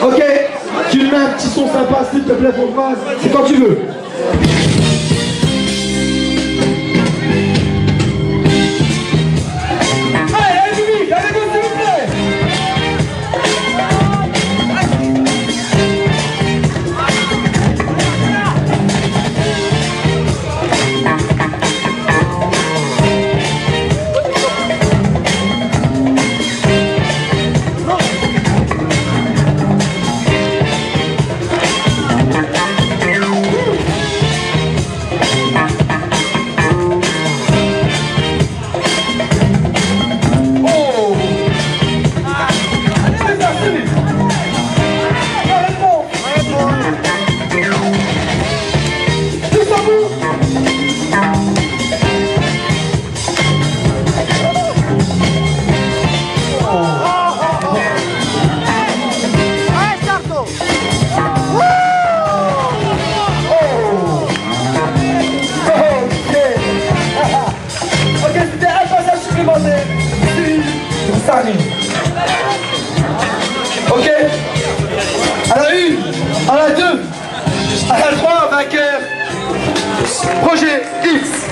Ok, tu lui mets un petit son sympa, s'il te plaît, pour moi. C'est quand tu veux. Ok. À la 1, à la 2, à la 3, vainqueur. Projet X.